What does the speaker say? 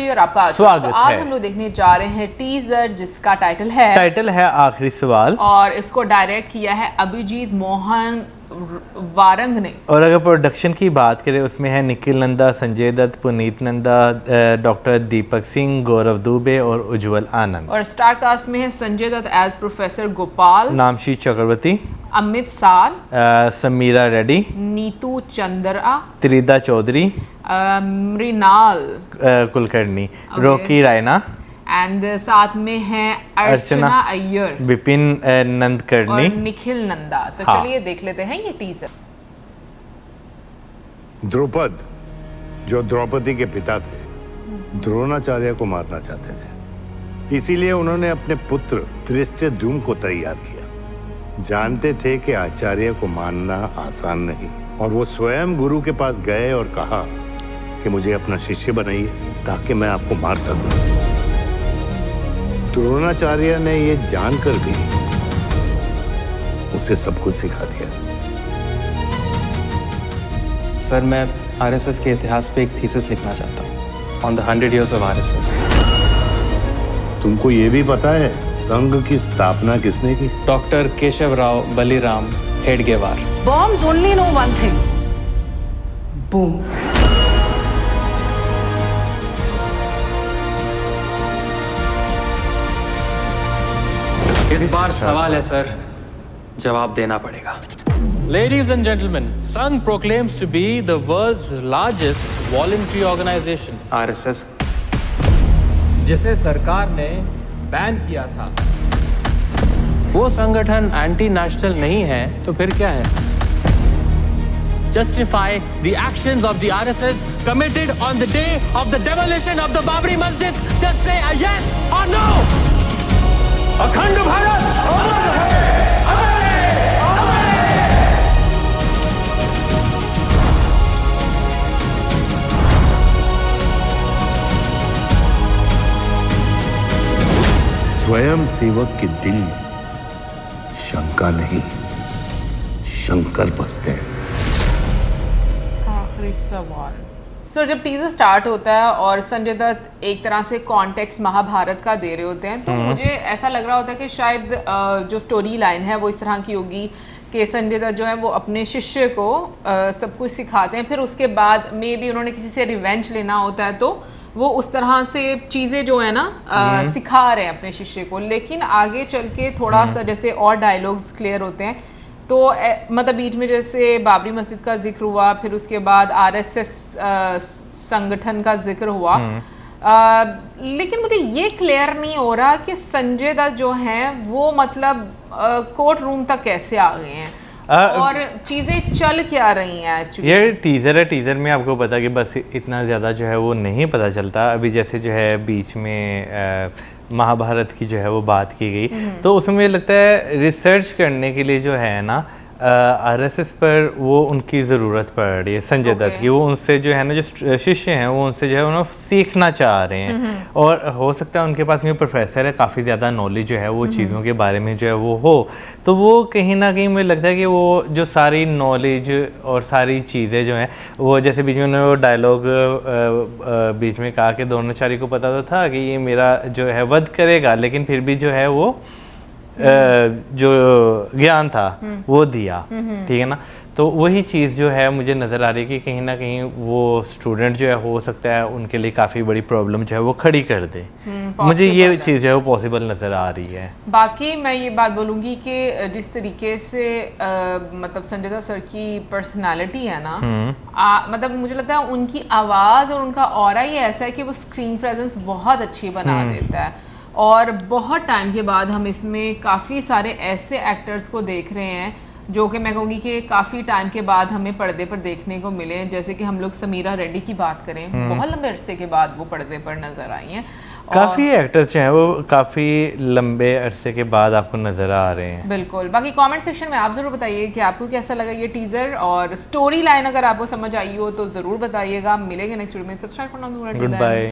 भाई और आपका स्वागत है। आज हम लोग देखने जा रहे हैं टीजर जिसका टाइटल है आखिरी सवाल और इसको डायरेक्ट किया है अभिजीत मोहन वारंग ने। और अगर प्रोडक्शन की बात करें उसमें है निखिल नंदा, संजय दत्त, पुनीत नंदा, डॉक्टर दीपक सिंह, गौरव दुबे और उज्जवल आनंद। और स्टार कास्ट में है Sanjay Dutt as professor Gopal, Namashi Chakraborty, Amit Sial, Sameera Reddy, Neetu Chandra, Tridha Choudhury, Mrunal Kulkarni, Rocky Raina and साथ में है अर्चना अय्यर, विपिन नंदकर्णी और निखिल नंदा। तो हाँ। चलिए देख लेते हैं ये टीजर। द्रुपद जो द्रौपदी के पिता थे, द्रोणाचार्य को मारना चाहते थे, इसीलिए उन्होंने अपने पुत्र धृष्टद्युम्न को तैयार किया। जानते थे कि आचार्य को मारना आसान नहीं, और वो स्वयं गुरु के पास गए और कहा कि मुझे अपना शिष्य बनाइए ताकि मैं आपको मार सकूं। द्रोणाचार्य ने ये जानकर भी उसे सब कुछ सिखा दिया। सर, मैं आरएसएस के इतिहास पे एक थीसिस लिखना चाहता हूँ on the 100 years of RSS। तुमको ये भी पता है संघ की स्थापना किसने की? Doctor Keshav Rao Baliram Hedgewar. Bombs only know one thing. Boom. इस बार सवाल है सर, जवाब देना पड़ेगा। Ladies and gentlemen, Sangh proclaims to be the world's largest voluntary organization, RSS, जिसे सरकार ने बैन किया था। वो संगठन एंटी नेशनल नहीं है तो फिर क्या है? Justify the actions of the RSS committed on the day of the demolition of the Babri Masjid. Just say a yes or no. अखंड भारत अमर है, अमर है, अमर है। स्वयं सेवक के दिल में शंका नहीं, शंकर बसते हैं। आखिरी सवाल। सो जब टीजर स्टार्ट होता है और संजय दत्त एक तरह से कॉन्टेक्स्ट महाभारत का दे रहे होते हैं, तो मुझे ऐसा लग रहा होता है कि शायद जो स्टोरी लाइन है वो इस तरह की होगी कि संजय दत्त जो है वो अपने शिष्य को सब कुछ सिखाते हैं, फिर उसके बाद मे बी उन्होंने किसी से रिवेंज लेना होता है तो वो उस तरह से चीज़ें जो है ना सिखा रहे हैं अपने शिष्य को। लेकिन आगे चल के थोड़ा सा जैसे और डायलॉग्स क्लियर होते हैं, तो मतलब बीच में जैसे बाबरी मस्जिद का जिक्र हुआ, फिर उसके बाद आरएसएस संगठन का जिक्र हुआ, लेकिन मुझे ये क्लियर नहीं हो रहा कि संजय दत्त जो हैं वो मतलब कोर्ट रूम तक कैसे आ गए हैं और चीज़ें चल क्या रही हैं एक्चुअली। ये टीज़र है, टीज़र में आपको पता कि बस इतना ज़्यादा जो है वो नहीं पता चलता। अभी जैसे जो है बीच में महाभारत की जो है वो बात की गई, तो उसमें मुझे लगता है रिसर्च करने के लिए जो है ना आरएसएस पर वो उनकी ज़रूरत पड़ रही है संजय दत्त की। वो उनसे जो है ना जो शिष्य हैं वो उनसे जो है उन्हें सीखना चाह रहे हैं, और हो सकता है उनके पास में प्रोफेसर है, काफ़ी ज़्यादा नॉलेज जो है वो चीज़ों के बारे में जो है वो हो, तो वो कहीं ना कहीं मुझे लगता है कि वो जो सारी नॉलेज और सारी चीज़ें जो हैं वो, जैसे बीच में उन्होंने वो डायलॉग बीच में कहा कि द्रोणाचार्य को पता तो था कि ये मेरा जो है वध करेगा, लेकिन फिर भी जो है वो जो ज्ञान था वो दिया, ठीक है ना। तो वही चीज़ जो है मुझे नज़र आ रही है कि कहीं ना कहीं वो स्टूडेंट जो है हो सकता है उनके लिए काफ़ी बड़ी प्रॉब्लम जो है वो खड़ी कर दे। मुझे ये चीज़ जो है वो पॉसिबल नज़र आ रही है। बाकी मैं ये बात बोलूँगी कि जिस तरीके से मतलब संजय दत्त सर की पर्सनालिटी है ना, मतलब मुझे लगता है उनकी आवाज़ और उनका ऑरा ही ऐसा है कि वो स्क्रीन प्रेजेंस बहुत अच्छी बना देता है, और बहुत टाइम के बाद हम इसमें काफ़ी सारे ऐसे एक्टर्स को देख रहे हैं जो कि मैं कहूँगी कि काफ़ी टाइम के बाद हमें पर्दे पर देखने को मिले। जैसे कि हम लोग समीरा रेड्डी की बात करें, बहुत लंबे अरसे के बाद वो पर्दे पर नज़र आई हैं। काफ़ी एक्टर्स जो हैं वो काफ़ी लंबे अरसे के बाद आपको नज़र आ रहे हैं। बिल्कुल। बाकी कमेंट सेक्शन में आप ज़रूर बताइए कि आपको कैसा लगा ये टीज़र, और स्टोरी लाइन अगर आपको समझ आई हो तो ज़रूर बताइएगा। मिलेंगे नेक्स्ट वीडियो में। सब्सक्राइब करना। Good bye.